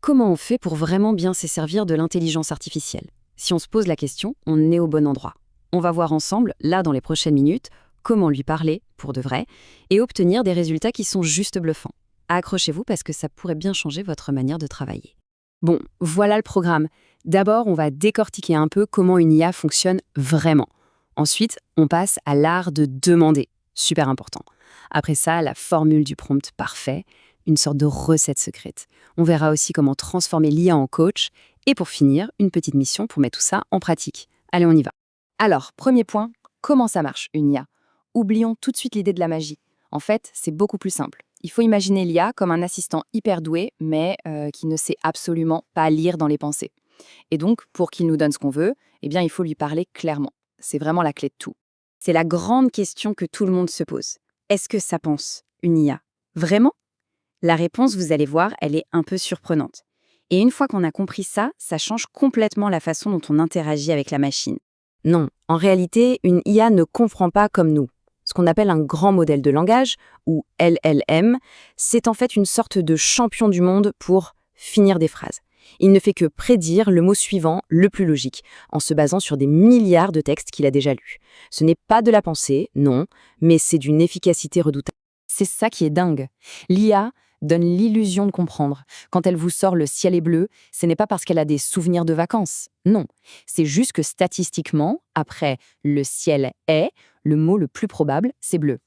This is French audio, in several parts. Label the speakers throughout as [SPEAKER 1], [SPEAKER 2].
[SPEAKER 1] comment on fait pour vraiment bien se servir de l'intelligence artificielle? Si on se pose la question, on est au bon endroit. On va voir ensemble, là dans les prochaines minutes, comment lui parler, pour de vrai, et obtenir des résultats qui sont juste bluffants. Accrochez-vous parce que ça pourrait bien changer votre manière de travailler. Bon, voilà le programme. D'abord, on va décortiquer un peu comment une IA fonctionne vraiment. Ensuite, on passe à l'art de demander. Super important. Après ça, la formule du prompt parfait, une sorte de recette secrète. On verra aussi comment transformer l'IA en coach. Et pour finir, une petite mission pour mettre tout ça en pratique. Allez, on y va.
[SPEAKER 2] Alors, premier point, comment ça marche une IA? Oublions tout de suite l'idée de la magie. En fait, c'est beaucoup plus simple. Il faut imaginer l'IA comme un assistant hyper doué, mais qui ne sait absolument pas lire dans les pensées. Et donc, pour qu'il nous donne ce qu'on veut, eh bien, il faut lui parler clairement. C'est vraiment la clé de tout.
[SPEAKER 1] C'est la grande question que tout le monde se pose. Est-ce que ça pense, une IA? Vraiment? La réponse, vous allez voir, elle est un peu surprenante. Et une fois qu'on a compris ça, ça change complètement la façon dont on interagit avec la machine. Non, en réalité, une IA ne comprend pas comme nous. Ce qu'on appelle un grand modèle de langage, ou LLM, c'est en fait une sorte de champion du monde pour finir des phrases. Il ne fait que prédire le mot suivant, le plus logique, en se basant sur des milliards de textes qu'il a déjà lus. Ce n'est pas de la pensée, non, mais c'est d'une efficacité redoutable.
[SPEAKER 2] C'est ça qui est dingue. L'IA donne l'illusion de comprendre. Quand elle vous sort le ciel est bleu, ce n'est pas parce qu'elle a des souvenirs de vacances. Non, c'est juste que statistiquement, après le ciel est, le mot le plus probable, c'est bleu.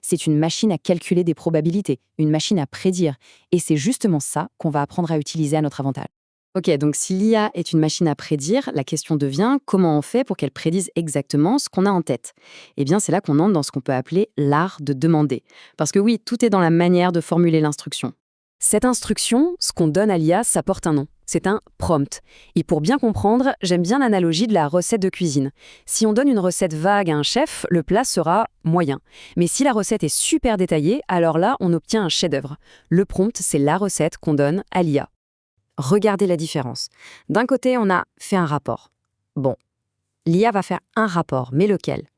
[SPEAKER 2] C'est une machine à calculer des probabilités, une machine à prédire. Et c'est justement ça qu'on va apprendre à utiliser à notre avantage.
[SPEAKER 1] Ok, donc si l'IA est une machine à prédire, la question devient comment on fait pour qu'elle prédise exactement ce qu'on a en tête? Eh bien, c'est là qu'on entre dans ce qu'on peut appeler l'art de demander. Parce que oui, tout est dans la manière de formuler l'instruction. Cette instruction, ce qu'on donne à l'IA, ça porte un nom. C'est un prompt. Et pour bien comprendre, j'aime bien l'analogie de la recette de cuisine. Si on donne une recette vague à un chef, le plat sera moyen. Mais si la recette est super détaillée, alors là, on obtient un chef-d'œuvre. Le prompt, c'est la recette qu'on donne à l'IA. Regardez la différence. D'un côté, on a fait un rapport. Bon, l'IA va faire un rapport, mais lequel?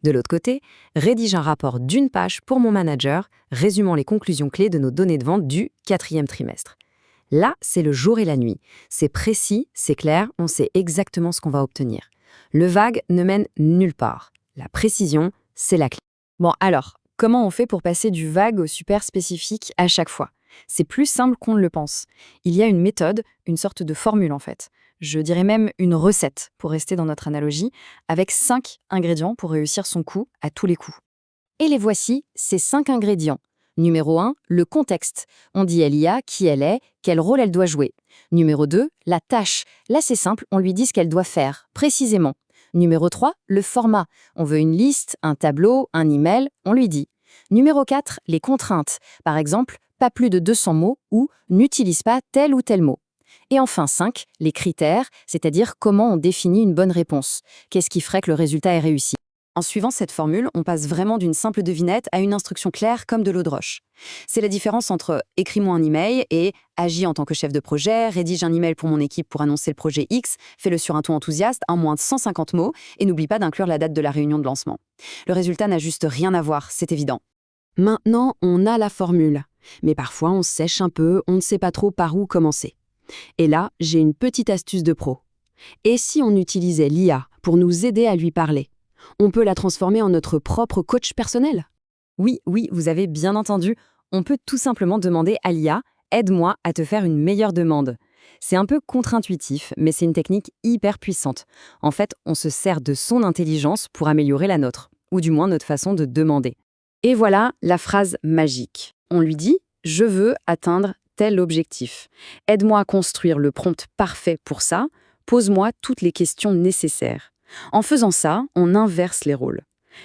[SPEAKER 1] De l'autre côté, rédige un rapport d'une page pour mon manager, résumant les conclusions clés de nos données de vente du 4e trimestre. Là, c'est le jour et la nuit. C'est précis, c'est clair, on sait exactement ce qu'on va obtenir. Le vague ne mène nulle part. La précision, c'est la clé. Bon, alors, comment on fait pour passer du vague au super spécifique à chaque fois? C'est plus simple qu'on ne le pense. Il y a une méthode, une sorte de formule en fait. Je dirais même une recette, pour rester dans notre analogie, avec 5 ingrédients pour réussir son coup à tous les coups. Et les voici, ces 5 ingrédients. Numéro 1, le contexte. On dit à l'IA qui elle est, quel rôle elle doit jouer. Numéro 2, la tâche. Là c'est simple, on lui dit ce qu'elle doit faire, précisément. Numéro 3, le format. On veut une liste, un tableau, un email, on lui dit. Numéro 4, les contraintes. Par exemple, pas plus de 200 mots ou n'utilise pas tel ou tel mot. Et enfin 5, les critères, c'est-à-dire comment on définit une bonne réponse. Qu'est-ce qui ferait que le résultat est réussi? En suivant cette formule, on passe vraiment d'une simple devinette à une instruction claire comme de l'eau de roche. C'est la différence entre « écris-moi un email » et « agis en tant que chef de projet, rédige un email pour mon équipe pour annoncer le projet X, fais-le sur un ton enthousiaste, en moins de 150 mots, et n'oublie pas d'inclure la date de la réunion de lancement ». Le résultat n'a juste rien à voir, c'est évident. Maintenant, on a la formule. Mais parfois, on sèche un peu, on ne sait pas trop par où commencer. Et là, j'ai une petite astuce de pro. Et si on utilisait l'IA pour nous aider à lui parler? On peut la transformer en notre propre coach personnel? Oui, vous avez bien entendu. On peut tout simplement demander à l'IA « Aide-moi à te faire une meilleure demande ». C'est un peu contre-intuitif, mais c'est une technique hyper puissante. En fait, on se sert de son intelligence pour améliorer la nôtre, ou du moins notre façon de demander. Et voilà la phrase magique. On lui dit « Je veux atteindre tel objectif. Aide-moi à construire le prompt parfait pour ça. Pose-moi toutes les questions nécessaires. » En faisant ça, on inverse les rôles.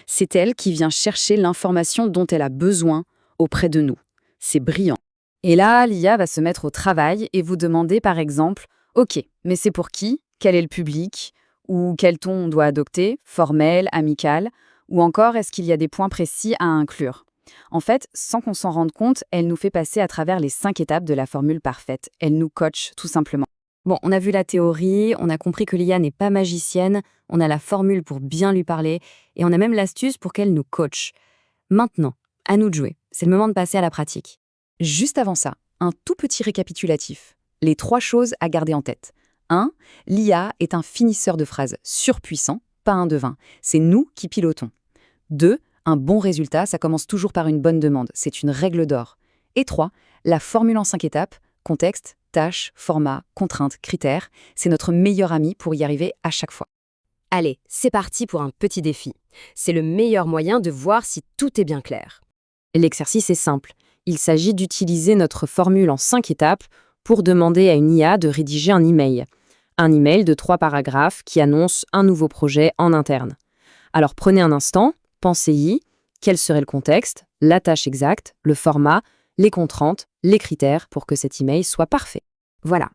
[SPEAKER 1] C'est elle qui vient chercher l'information dont elle a besoin auprès de nous. C'est brillant. Et là, l'IA va se mettre au travail et vous demander par exemple « Ok, mais c'est pour qui? Quel est le public? Ou quel ton on doit adopter? Formel, amical? Ou encore, est-ce qu'il y a des points précis à inclure ?» En fait, sans qu'on s'en rende compte, elle nous fait passer à travers les 5 étapes de la formule parfaite. Elle nous coach, tout simplement. Bon, on a vu la théorie, on a compris que l'IA n'est pas magicienne, on a la formule pour bien lui parler, et on a même l'astuce pour qu'elle nous coach. Maintenant, à nous de jouer. C'est le moment de passer à la pratique. Juste avant ça, un tout petit récapitulatif.
[SPEAKER 2] Les 3 choses à garder en tête. 1. L'IA est un finisseur de phrases surpuissant, pas un devin. C'est nous qui pilotons. 2. Un bon résultat, ça commence toujours par une bonne demande. C'est une règle d'or. Et 3. La formule en 5 étapes, contexte, tâche, format, contrainte, critères, c'est notre meilleur ami pour y arriver à chaque fois.
[SPEAKER 3] Allez, c'est parti pour un petit défi. C'est le meilleur moyen de voir si tout est bien clair.
[SPEAKER 1] L'exercice est simple. Il s'agit d'utiliser notre formule en 5 étapes pour demander à une IA de rédiger un email. Un email de 3 paragraphes qui annonce un nouveau projet en interne. Alors prenez un instant, pensez-y. Quel serait le contexte, la tâche exacte, le format, les contraintes, les critères pour que cet email soit parfait?
[SPEAKER 3] Voilà,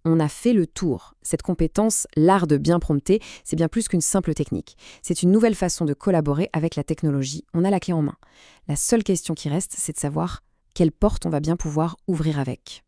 [SPEAKER 3] on a fait le tour. Cette compétence, l'art de bien prompter, c'est bien plus qu'une simple technique. C'est une nouvelle façon de collaborer avec la technologie. On a la clé en main. La seule question qui reste, c'est de savoir quelle porte on va bien pouvoir ouvrir avec.